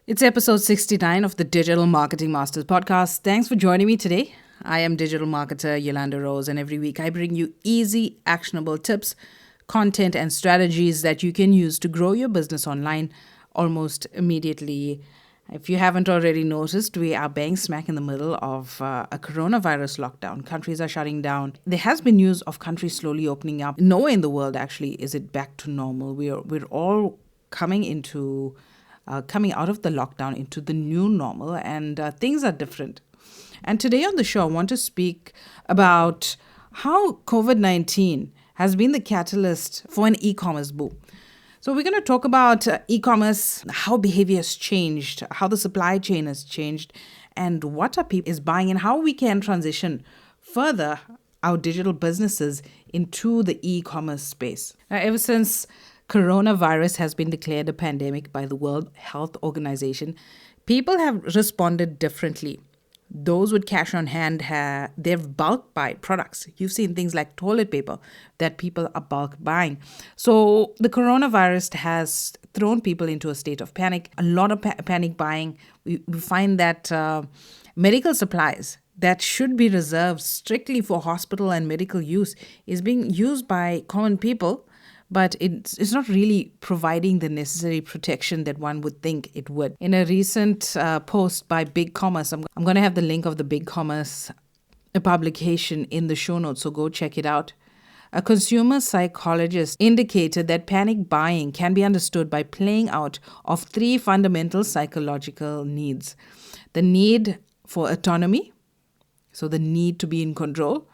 It's episode 69 of the Digital Marketing Masters podcast. Thanks for joining me today. I am digital marketer Yolanda Rose, and every week I bring you easy, actionable tips, content, and strategies that you can use to grow your business online almost immediately. If you haven't already noticed, we are bang smack in the middle of a coronavirus lockdown. Countries are shutting down. There has been news of countries slowly opening up. Nowhere in the world actually is it back to normal. We're all coming out of the lockdown into the new normal, and things are different. And today on the show, I want to speak about how COVID-19 has been the catalyst for an e-commerce boom. So we're going to talk about e-commerce, how behavior has changed, how the supply chain has changed, and what are people is buying, and how we can transition further our digital businesses into the e-commerce space. Now, ever since coronavirus has been declared a pandemic by the World Health Organization, people have responded differently. Those with cash on hand, they've bulk buy products. You've seen things like toilet paper that people are bulk buying. So the coronavirus has thrown people into a state of panic, a lot of panic buying. We find that medical supplies that should be reserved strictly for hospital and medical use is being used by common people, but it's not really providing the necessary protection that one would think it would. In a recent post by Ecommerce, I'm going to have the link of the Ecommerce publication in the show notes, so go check it out. A consumer psychologist indicated that panic buying can be understood by playing out of three fundamental psychological needs: the need for autonomy, so the need to be in control;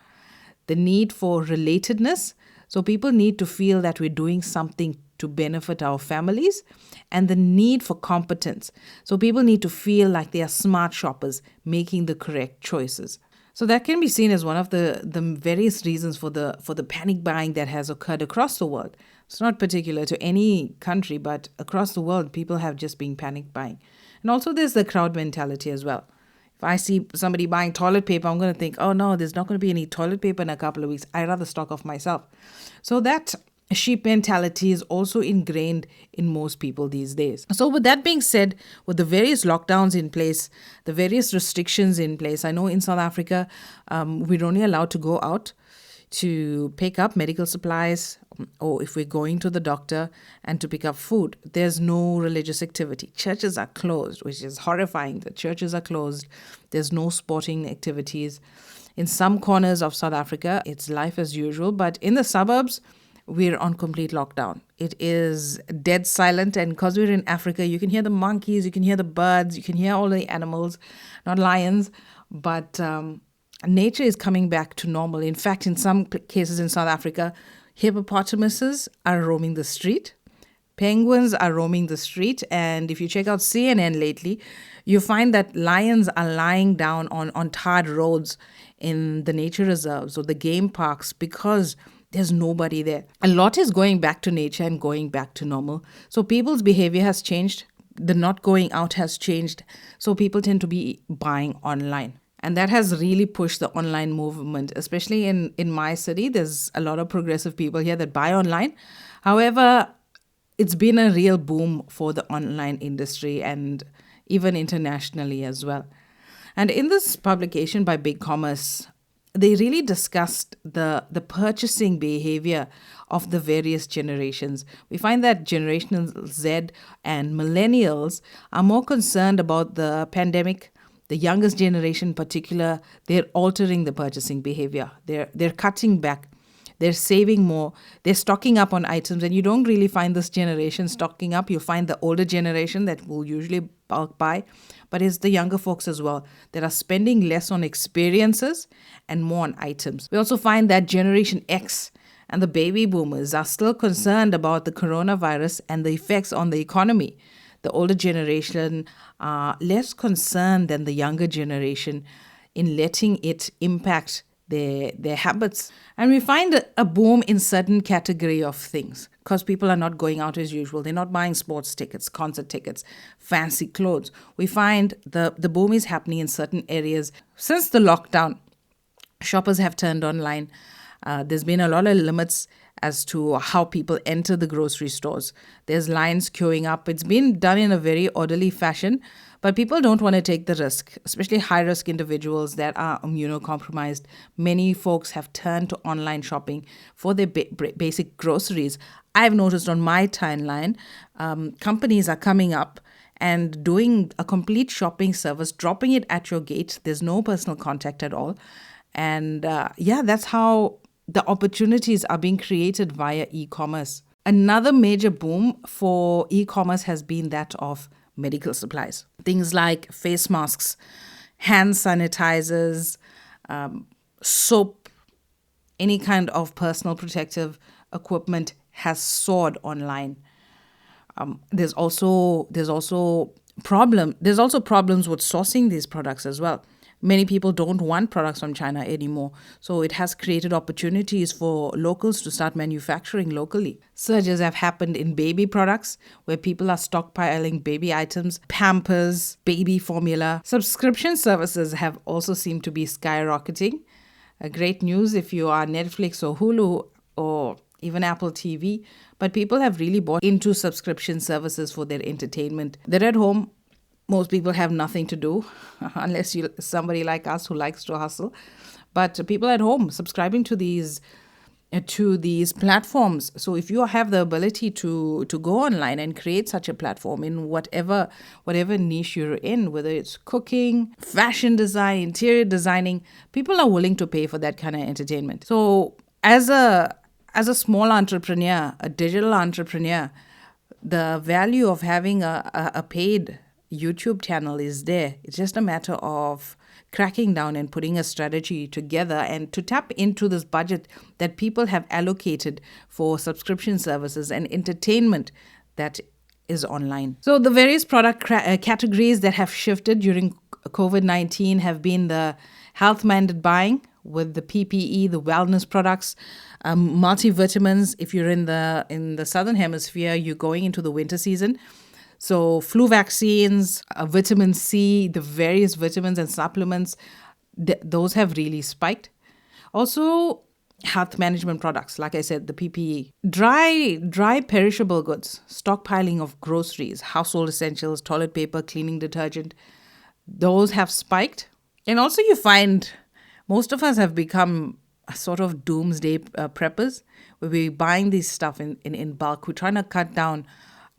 the need for relatedness, so people need to feel that we're doing something to benefit our families; and the need for competence. So people need to feel like they are smart shoppers making the correct choices. So that can be seen as one of the various reasons for the panic buying that has occurred across the world. It's not particular to any country, but across the world, people have just been panic buying. And also there's the crowd mentality as well. If I see somebody buying toilet paper, I'm going to think, oh no, there's not going to be any toilet paper in a couple of weeks. I'd rather stock off myself. So that sheep mentality is also ingrained in most people these days. So with that being said, with the various lockdowns in place, the various restrictions in place, I know in South Africa, we're only allowed to go out to pick up medical supplies, or if we're going to the doctor, and to pick up food. There's no religious activity. Churches are closed, which is horrifying. The churches are closed. There's no sporting activities. In some corners of South Africa, it's life as usual, but in the suburbs, we're on complete lockdown. It is dead silent, and because we're in Africa, you can hear the monkeys, you can hear the birds, you can hear all the animals, not lions, but nature is coming back to normal. In fact, in some cases in South Africa, hippopotamuses are roaming the street. Penguins are roaming the street. And if you check out CNN lately, you find that lions are lying down on tarred roads in the nature reserves or the game parks because there's nobody there. A lot is going back to nature and going back to normal. So people's behavior has changed. The not going out has changed. So people tend to be buying online. And that has really pushed the online movement, especially in my city. There's a lot of progressive people here that buy online. However, it's been a real boom for the online industry and even internationally as well. And in this publication by Ecommerce, they really discussed the purchasing behavior of the various generations. We find that Generation Z and millennials are more concerned about the pandemic. The youngest generation in particular, they're altering the purchasing behavior. They're cutting back. They're saving more. They're stocking up on items. And you don't really find this generation stocking up. You find the older generation that will usually bulk buy. But it's the younger folks as well that are spending less on experiences and more on items. We also find that Generation X and the baby boomers are still concerned about the coronavirus and the effects on the economy. The older generation are less concerned than the younger generation in letting it impact their habits. And we find a boom in certain category of things because people are not going out as usual. They're not buying sports tickets, concert tickets, fancy clothes. We find the boom is happening in certain areas. Since the lockdown, shoppers have turned online. There's been a lot of limits as to how people enter the grocery stores. There's lines queuing up. It's been done in a very orderly fashion, but people don't want to take the risk, especially high-risk individuals that are immunocompromised. Many folks have turned to online shopping for their basic groceries. I've noticed on my timeline, companies are coming up and doing a complete shopping service, dropping it at your gate. There's no personal contact at all. And that's how the opportunities are being created via e-commerce. Another major boom for e-commerce has been that of medical supplies. Things like face masks, hand sanitizers, soap, any kind of personal protective equipment has soared online. There's also problems with sourcing these products as well. Many people don't want products from China anymore, so it has created opportunities for locals to start manufacturing locally. Surges have happened in baby products, where people are stockpiling baby items, Pampers, baby formula. Subscription services have also seemed to be skyrocketing. Great news if you are Netflix or Hulu or even Apple TV, but people have really bought into subscription services for their entertainment. They're at home. Most people have nothing to do, unless you're somebody like us who likes to hustle. But people at home subscribing to these platforms. So if you have the ability to go online and create such a platform in whatever niche you're in, whether it's cooking, fashion design, interior designing, people are willing to pay for that kind of entertainment. So as a small entrepreneur, a digital entrepreneur, the value of having a paid YouTube channel is there. It's just a matter of cracking down and putting a strategy together and to tap into this budget that people have allocated for subscription services and entertainment that is online. So the various product categories that have shifted during COVID-19 have been the health-minded buying with the PPE, the wellness products, multivitamins. If you're in the southern hemisphere, you're going into the winter season. So flu vaccines, vitamin C, the various vitamins and supplements, those have really spiked. Also, health management products, like I said, the PPE. Dry perishable goods, stockpiling of groceries, household essentials, toilet paper, cleaning detergent, those have spiked. And also you find most of us have become a sort of doomsday preppers, where we're buying this stuff in bulk. We're trying to cut down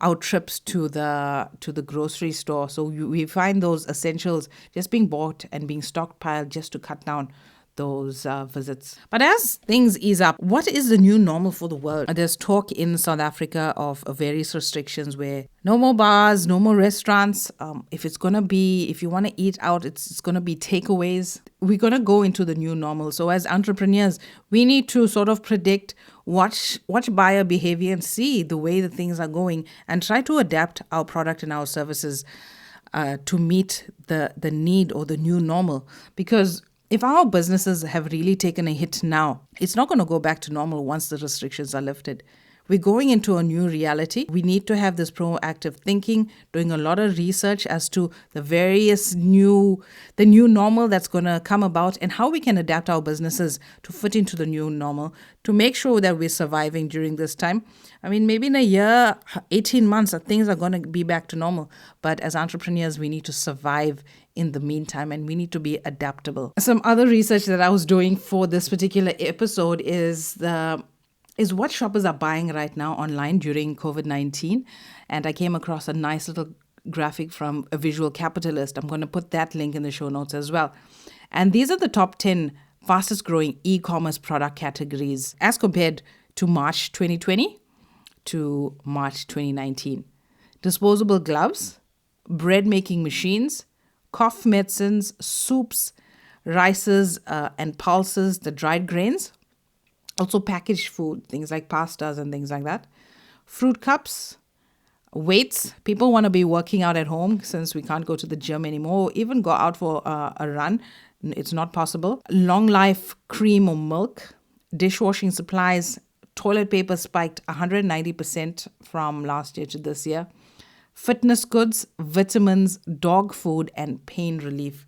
our trips to the grocery store. So we find those essentials just being bought and being stockpiled just to cut down those visits. But as things ease up, what is the new normal for the world? There's talk in South Africa of various restrictions where no more bars, no more restaurants. If you want to eat out, it's going to be takeaways. We're going to go into the new normal. So as entrepreneurs, we need to sort of predict, watch buyer behavior and see the way that things are going and try to adapt our product and our services to meet the need or the new normal. Because if our businesses have really taken a hit now, it's not going to go back to normal once the restrictions are lifted. We're going into a new reality. We need to have this proactive thinking, doing a lot of research as to the new normal that's going to come about and how we can adapt our businesses to fit into the new normal to make sure that we're surviving during this time. I mean, maybe in a year, 18 months, things are going to be back to normal. But as entrepreneurs, we need to survive in the meantime, and we need to be adaptable. Some other research that I was doing for this particular episode is what shoppers are buying right now online during COVID-19. And I came across a nice little graphic from a visual capitalist. I'm going to put that link in the show notes as well. And these are the top 10 fastest growing e-commerce product categories as compared to March 2020 to March 2019. Disposable gloves, bread making machines, cough medicines, soups, rices and pulses, the dried grains. Also packaged food, things like pastas and things like that. Fruit cups, weights. People want to be working out at home since we can't go to the gym anymore, or even go out for a run. It's not possible. Long life cream or milk. Dishwashing supplies. Toilet paper spiked 190% from last year to this year. Fitness goods, vitamins, dog food, and pain relief.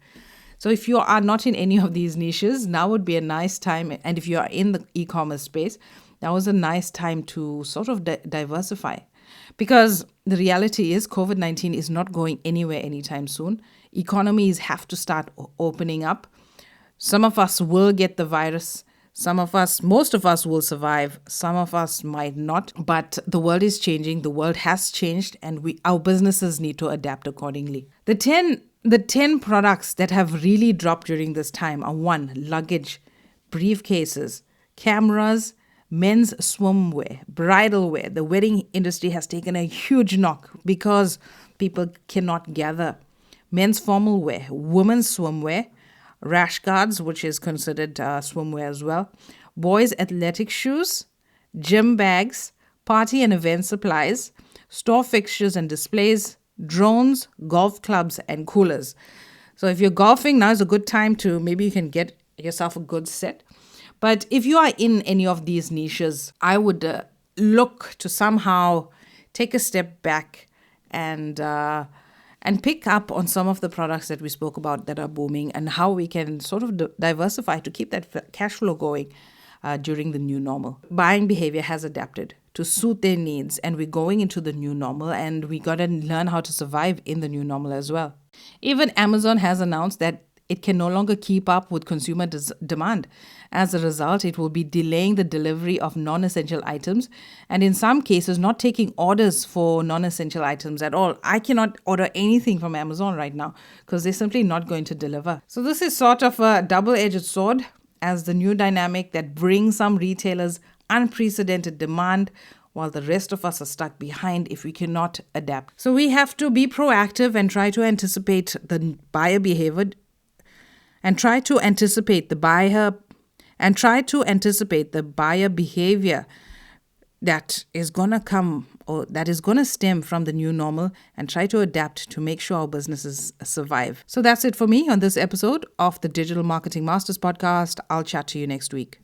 So if you are not in any of these niches, now would be a nice time. And if you are in the e-commerce space, that was a nice time to sort of diversify. Because the reality is COVID-19 is not going anywhere anytime soon. Economies have to start opening up. Some of us will get the virus. Most of us will survive. Some of us might not. But the world is changing. The world has changed, and our businesses need to adapt accordingly. The 10 products that have really dropped during this time are: 1, luggage, briefcases, cameras, men's swimwear, bridal wear. The wedding industry has taken a huge knock because people cannot gather. Men's formal wear, women's swimwear, rash guards, which is considered swimwear as well, boys' athletic shoes, gym bags, party and event supplies, store fixtures and displays, drones, golf clubs, and coolers. So if you're golfing, now is a good time to maybe you can get yourself a good set. But if you are in any of these niches, I would look to somehow take a step back and pick up on some of the products that we spoke about that are booming, and how we can sort of diversify to keep that cash flow going during the new normal. Buying behavior has adapted to suit their needs, and we're going into the new normal, and we got to learn how to survive in the new normal as well. Even Amazon has announced that it can no longer keep up with consumer demand. As a result, it will be delaying the delivery of non-essential items, and in some cases, not taking orders for non-essential items at all. I cannot order anything from Amazon right now because they're simply not going to deliver. So this is sort of a double-edged sword, as the new dynamic that brings some retailers unprecedented demand, while the rest of us are stuck behind if we cannot adapt. So we have to be proactive and try to anticipate the buyer behavior behavior that is going to come, or that is going to stem from the new normal, and try to adapt to make sure our businesses survive. So that's it for me on this episode of the Digital Marketing Masters podcast. I'll chat to you next week.